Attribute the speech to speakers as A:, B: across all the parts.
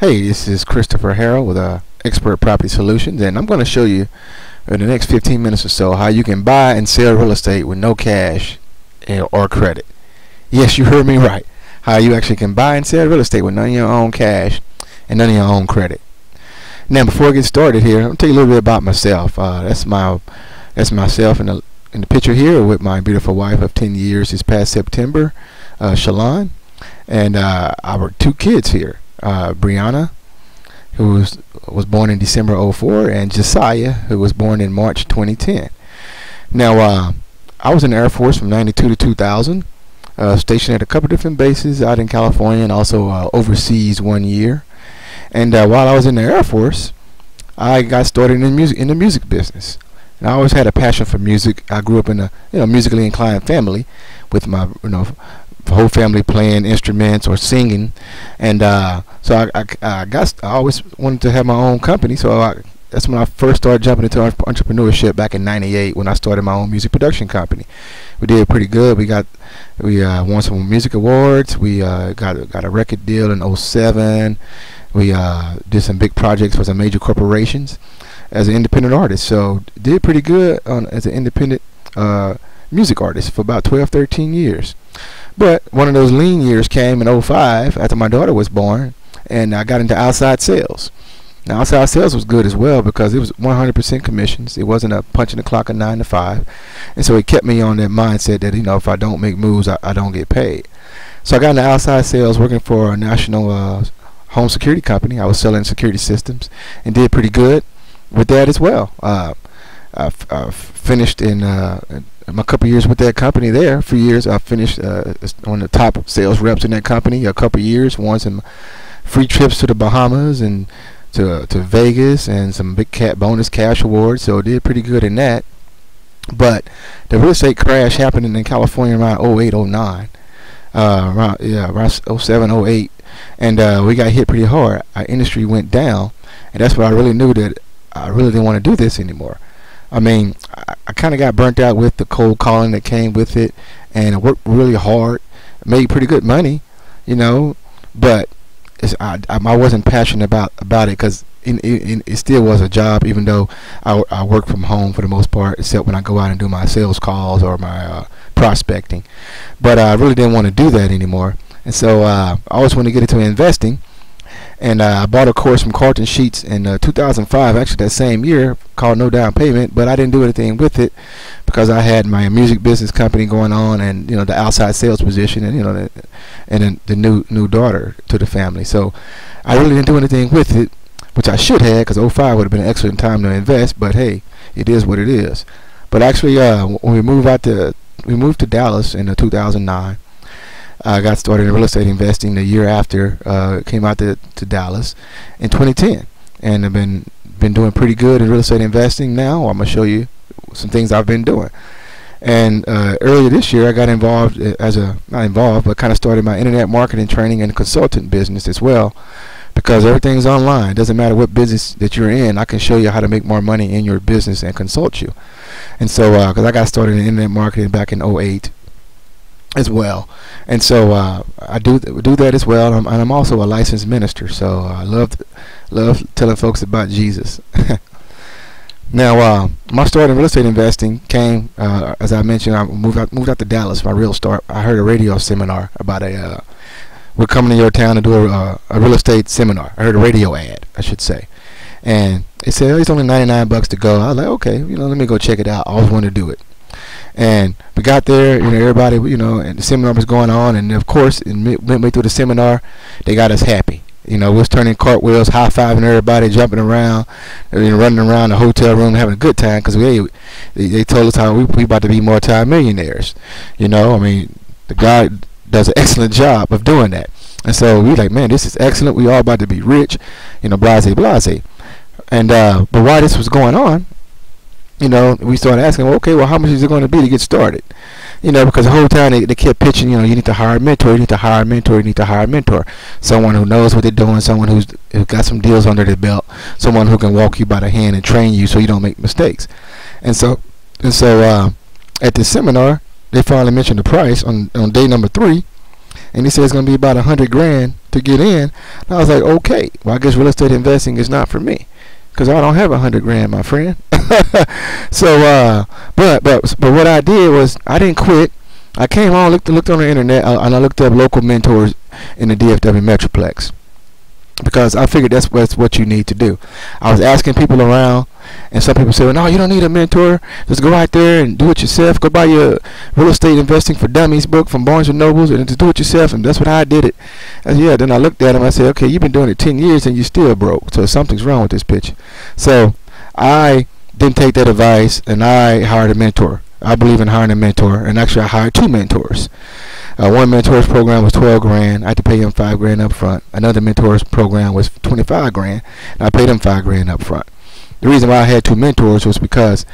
A: Hey, this is Christopher Harrell with Expert Property Solutions, and I'm going to show you in the next 15 minutes or so how you can buy and sell real estate with no cash or credit. Yes, you heard me right. How you actually can buy and sell real estate with none of your own cash and none of your own credit. Now, before I get started here, I'll tell you a little bit about myself. That's myself in the picture here with my beautiful wife of 10 years this past September, Shalon, and our two kids here. Brianna, who was born in December '04, and Josiah, who was born in March 2010. Now, I was in the Air Force from '92 to 2000, stationed at a couple different bases out in California and also overseas 1 year. And while I was in the Air Force, I got started in the music business. And I always had a passion for music. I grew up in a musically inclined family, with my the whole family playing instruments or singing, and so I always wanted to have my own company. So that's when I first started jumping into entrepreneurship back in '98 when I started my own music production company. We did pretty good. We won some music awards. We got a record deal in '07. We did some big projects for some major corporations as an independent artist. So did pretty good as an independent music artist for about 12-13 years. But one of those lean years came in '05 after my daughter was born, and I got into outside sales. Now, outside sales was good as well because it was 100% commissions. It wasn't a punching the clock of 9 to 5, and so it kept me on that mindset that if I don't make moves, I don't get paid. So I got into outside sales, working for a national home security company. I was selling security systems and did pretty good with that as well. I finished in my couple years with that company there. For years, I finished one of the top sales reps in that company. A couple years, won some free trips to the Bahamas and to Vegas and some big bonus cash awards. So I did pretty good in that. But the real estate crash happened in California around '08, '09, around '07, '08, and we got hit pretty hard. Our industry went down, and that's when I really knew that I really didn't want to do this anymore. I mean, I kind of got burnt out with the cold calling that came with it, and I worked really hard, made pretty good money, but I wasn't passionate about it because it still was a job, even though I work from home for the most part, except when I go out and do my sales calls or my prospecting. But I really didn't want to do that anymore, and so I always wanted to get into investing. And I bought a course from Carlton Sheets in 2005, actually that same year, called No Down Payment, but I didn't do anything with it because I had my music business company going on, and the outside sales position, and the new daughter to the family. So I really didn't do anything with it, which I should have, because '05 would have been an excellent time to invest. But hey, it is what it is. But actually, when we moved to Dallas in 2009. I got started in real estate investing the year after. Came out to Dallas in 2010, and I've been doing pretty good in real estate investing. Now I'm gonna show you some things I've been doing. And earlier this year, I got involved not involved, but kind of started my internet marketing training and consultant business as well, because everything's online. It doesn't matter what business that you're in. I can show you how to make more money in your business and consult you. And so, because I got started in internet marketing back in '08. As well, and so I do that as well, and I'm also a licensed minister, so I love telling folks about Jesus. Now, my start in real estate investing came, as I mentioned, I moved out to Dallas. My real start, I heard a radio seminar about we're coming to your town to do a real estate seminar. I heard a radio ad, I should say, and it said it's only $99 to go. I was like, okay, let me go check it out. I always wanted to do it. And we got there, everybody, and the seminar was going on, and of course, midway through the seminar, they got us happy. We was turning cartwheels, high-fiving everybody, jumping around, running around the hotel room, having a good time, because they told us how we about to be multi-millionaires. I mean, the guy does an excellent job of doing that. And so we like, man, this is excellent. We all about to be rich, blase, blase. And but while this was going on, we started asking, well, okay, well, how much is it going to be to get started? Because the whole time they kept pitching, you need to hire a mentor, you need to hire a mentor, you need to hire a mentor. Someone who knows what they're doing, someone who's got some deals under their belt, someone who can walk you by the hand and train you so you don't make mistakes. And so at the seminar, they finally mentioned the price on day number 3. and he said it's going to be about 100 grand to get in. And I was like, okay, well, I guess real estate investing is not for me, because I don't have 100 grand, my friend. So, but what I did was I didn't quit. I came on, looked on the internet, and I looked up local mentors in the DFW Metroplex, because I figured that's what you need to do. I was asking people around, and some people said, well, no, you don't need a mentor. Just go out there and do it yourself. Go buy your Real Estate Investing for Dummies book from Barnes & Nobles and just do it yourself. And that's what I did it. And yeah, then I looked at him. I said, okay, you've been doing it 10 years and you still broke. So something's wrong with this pitch. So I didn't take that advice, and I hired a mentor. I believe in hiring a mentor, and actually I hired 2 mentors. One mentor's program was 12 grand. I had to pay him 5 grand up front. Another mentor's program was 25 grand, and I paid him 5 grand up front. The reason why I had 2 mentors was because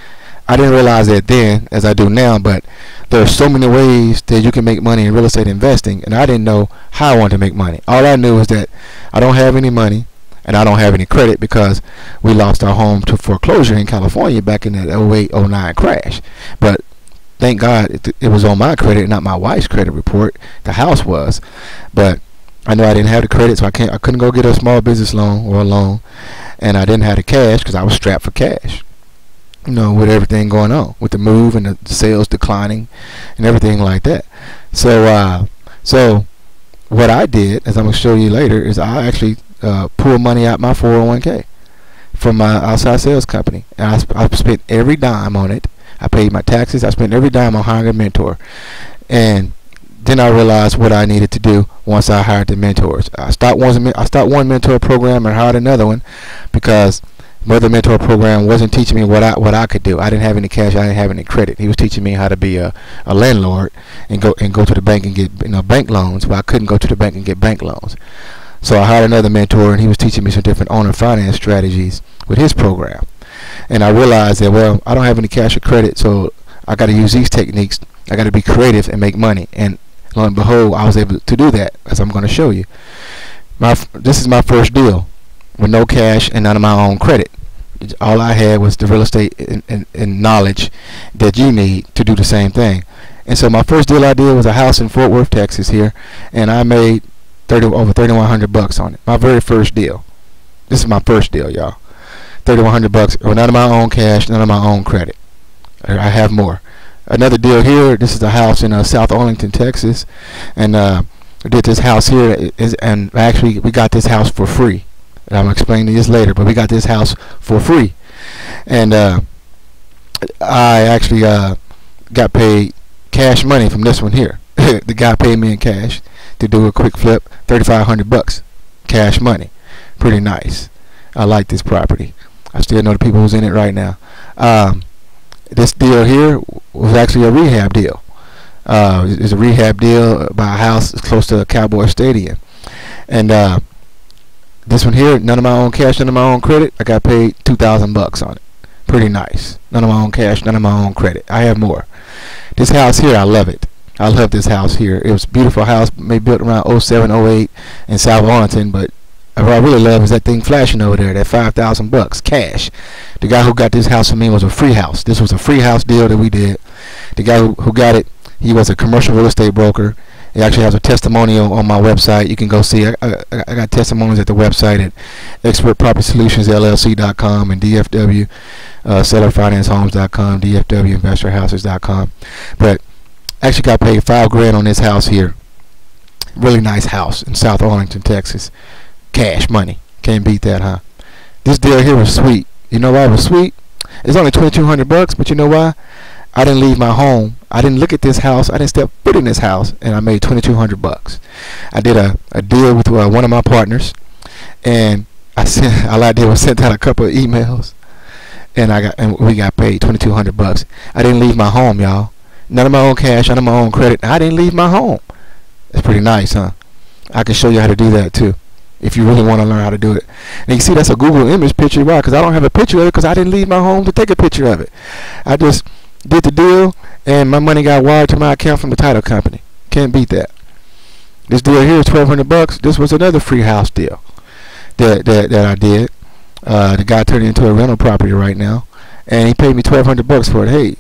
A: I didn't realize that then, as I do now, but there are so many ways that you can make money in real estate investing, and I didn't know how I wanted to make money. All I knew is that I don't have any money, and I don't have any credit, because we lost our home to foreclosure in California back in that 08-09 crash. But thank God it was on my credit, not my wife's credit report. The house was, but I knew I didn't have the credit, so I couldn't go get a small business loan or a loan, and I didn't have the cash because I was strapped for cash. You know, with everything going on, with the move and the sales declining and everything like that. So, so what I did, as I'm gonna show you later, is I actually pulled money out my 401k from my outside sales company, and I spent every dime on it. I paid my taxes. I spent every dime on hiring a mentor, and then I realized what I needed to do once I hired the mentors. I stopped one mentor program and hired another one, because the other mentor program wasn't teaching me what I could do. I didn't have any cash. I didn't have any credit. He was teaching me how to be a landlord and go to the bank and get bank loans, but I couldn't go to the bank and get bank loans. So I hired another mentor, and he was teaching me some different owner finance strategies with his program. And I realized that, well, I don't have any cash or credit, so I got to use these techniques. I got to be creative and make money. And lo and behold, I was able to do that, as I'm going to show you. This is my first deal with no cash and none of my own credit. All I had was the real estate and knowledge that you need to do the same thing. And so my first deal I did was a house in Fort Worth, Texas here, and I made over $3,100 on it. My very first deal. This is my first deal, y'all. $3,100 with none of my own cash, none of my own credit. I have more. Another deal here. This is a house in South Arlington, Texas, and we did this house here, and actually we got this house for free. And I'm gonna explain this later, but we got this house for free, and I actually got paid cash money from this one here. The guy paid me in cash to do a quick flip, $3,500 cash money. Pretty nice. I like this property. I still know the people who's in it right now. This deal here was actually a rehab deal. It's a rehab deal by a house close to a Cowboy Stadium, and this one here, none of my own cash, none of my own credit. I got paid $2,000 on it. Pretty nice. None of my own cash, none of my own credit. I have more. This house here, I love it. I love this house here. It was a beautiful house, maybe built around 07, 08 in South Arlington, but what I really love is that thing flashing over there, that $5,000 cash. The guy who got this house for me was a free house. This was a free house deal that we did. The guy who got it, he was a commercial real estate broker. He actually has a testimonial on my website. You can go see. I got testimonials at the website at expertpropertysolutionsllc.com and DFW sellerfinancehomes.com, DFWinvestorhouses.com. But I actually got paid $5 grand on this house here. Really nice house in South Arlington, Texas. Cash money. Can't beat that, huh? This deal here was sweet. You know why it was sweet? It's only $2,200, but you know why? I didn't leave my home. I didn't look at this house. I didn't step foot in this house, and I made $2,200. I did a deal with one of my partners, and all I did was send out a couple of emails, and we got paid $2,200. I didn't leave my home, y'all. None of my own cash, none of my own credit. I didn't leave my home. That's pretty nice, huh? I can show you how to do that too, if you really want to learn how to do it. And you can see that's a Google image picture. Why? Because I don't have a picture of it, because I didn't leave my home to take a picture of it. I just did the deal, and my money got wired to my account from the title company. Can't beat that. This deal here is $1,200. This was another free house deal that I did. The guy turned it into a rental property right now, and he paid me $1,200 for it. Hey,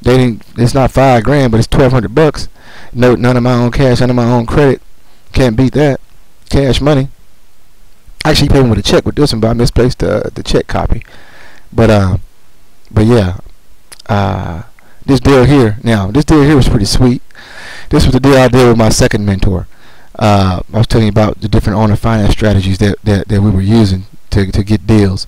A: it's not $5 grand, but it's $1,200. No, none of my own cash, none of my own credit. Can't beat that. Cash money. Actually, he paid me with a check with this one, but I misplaced the check copy. But yeah, this deal here. Now, this deal here was pretty sweet. This was the deal I did with my second mentor. I was telling you about the different owner finance strategies that we were using to get deals.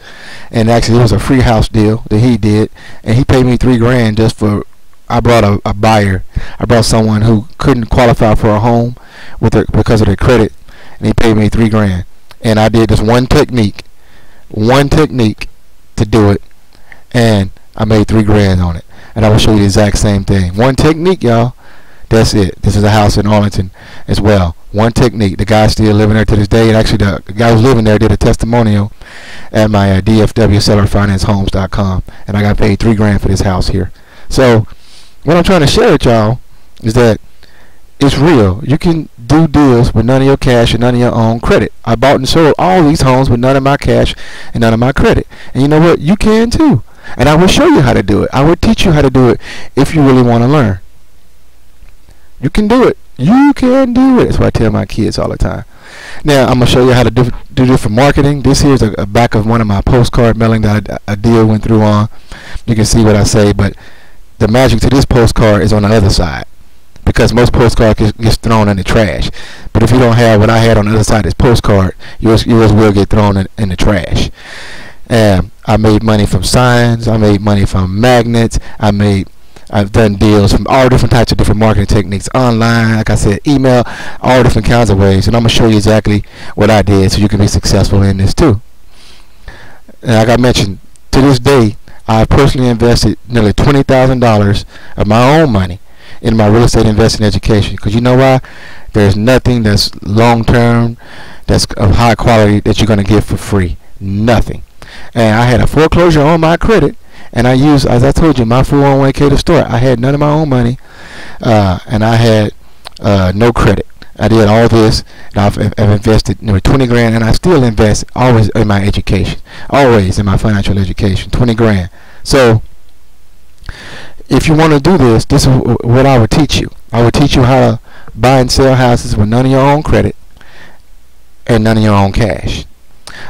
A: And actually, it was a free house deal that he did, and he paid me $3,000 just for. I brought a buyer. I brought someone who couldn't qualify for a home because of their credit, and he paid me $3,000. And I did this one technique to do it, and I made $3,000 on it. And I will show you the exact same thing. One technique, y'all. That's it. This is a house in Arlington as well. One technique. The guy's still living there to this day. And actually, the guy who's living there did a testimonial at my DFWSellerFinanceHomes.com, and I got paid $3,000 for this house here. So, what I'm trying to share with y'all is that it's real. You can do deals with none of your cash and none of your own credit. I bought and sold all these homes with none of my cash and none of my credit. And you know what? You can too. And I will show you how to do it. I will teach you how to do it if you really want to learn. You can do it. You can do it. That's what I tell my kids all the time. Now, I'm going to show you how to do different marketing. This here is a back of one of my postcard mailing that a deal went through on. You can see what I say, but the magic to this postcard is on the other side, because most postcards gets thrown in the trash. But if you don't have what I had on the other side of this postcard, yours will get thrown in the trash. I made money from signs. I made money from magnets. I've done deals from all different types of different marketing techniques, online, like I said, email, all different kinds of ways. And I'm going to show you exactly what I did so you can be successful in this too. And like I mentioned, to this day, I've personally invested nearly $20,000 of my own money in my real estate investing education. Because you know why? There's nothing that's long-term, that's of high quality that you're going to get for free. Nothing. And I had a foreclosure on my credit, and I used, as I told you, my 401k to start. I had none of my own money, and I had no credit. I did all this, and I've invested nearly $20,000, and I still invest always in my education, always in my financial education, $20,000. So, if you want to do this, this is what I would teach you. I would teach you how to buy and sell houses with none of your own credit and none of your own cash.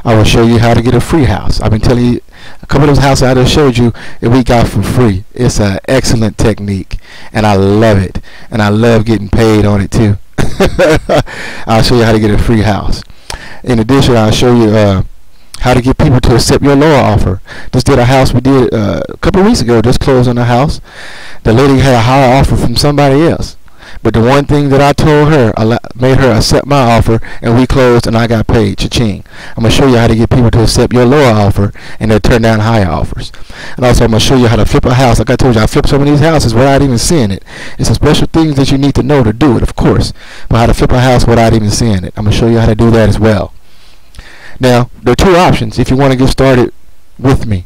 A: I will show you how to get a free house. I've been telling you a couple of those houses I just showed you that we got for free. It's an excellent technique, and I love it, and I love getting paid on it too. I'll show you how to get a free house. In addition, I'll show you how to get people to accept your lower offer. Just did a house we did a couple of weeks ago. Just closed on a house. The lady had a higher offer from somebody else, but the one thing that I told her, I made her accept my offer, and we closed, and I got paid. Cha-ching. I'm going to show you how to get people to accept your lower offer and they'll turn down higher offers. And also, I'm going to show you how to flip a house. Like I told you, I flipped some of these houses without even seeing it. It's some special things that you need to know to do it, of course, but how to flip a house without even seeing it. I'm going to show you how to do that as well. Now, there are two options if you want to get started with me.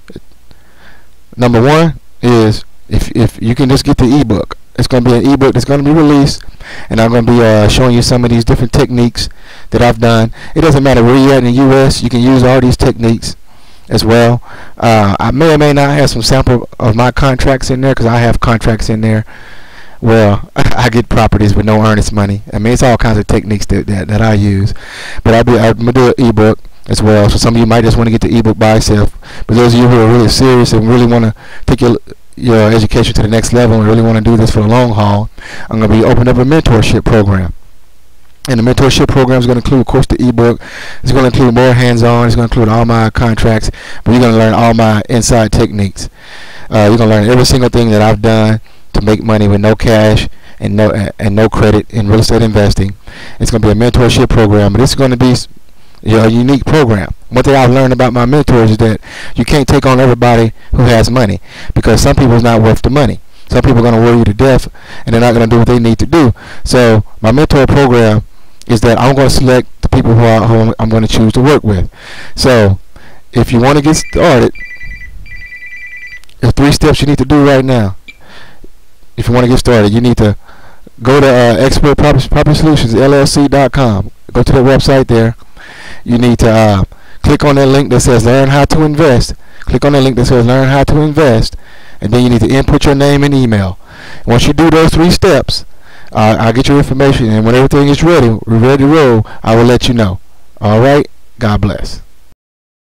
A: Number one is if you can just get the ebook. It's going to be an ebook that's going to be released, and I'm going to be showing you some of these different techniques that I've done. It doesn't matter where you're at in the U.S. You can use all these techniques as well. I may or may not have some sample of my contracts in there, because I have contracts in there where I get properties with no earnest money. I mean, it's all kinds of techniques that I use. But I'm going to do an ebook as well. So some of you might just want to get the ebook by itself. But those of you who are really serious and really want to take your education to the next level and really want to do this for the long haul, I'm going to be opening up a mentorship program. And the mentorship program is going to include, of course, the ebook. It's going to include more hands-on. It's going to include all my contracts. But you're going to learn all my inside techniques. You're going to learn every single thing that I've done to make money with no cash and no credit in real estate investing. It's going to be a mentorship program, but it's going to be a unique program. One thing I've learned about my mentors is that you can't take on everybody who has money, because some people is not worth the money. Some people are going to worry you to death, and they're not going to do what they need to do. So my mentor program is that I'm going to select the people who I'm going to choose to work with. So if you want to get started, there's 3 steps you need to do right now. If you want to get started, you need to go to Expert Property Solutions, LLC.com. Go to the website there. You need to click on that link that says Learn How to Invest. Click on that link that says Learn How to Invest, and then you need to input your name and email. Once you do those 3 steps, I'll get your information, and when everything is ready, we're ready to roll, I will let you know. All right. God bless.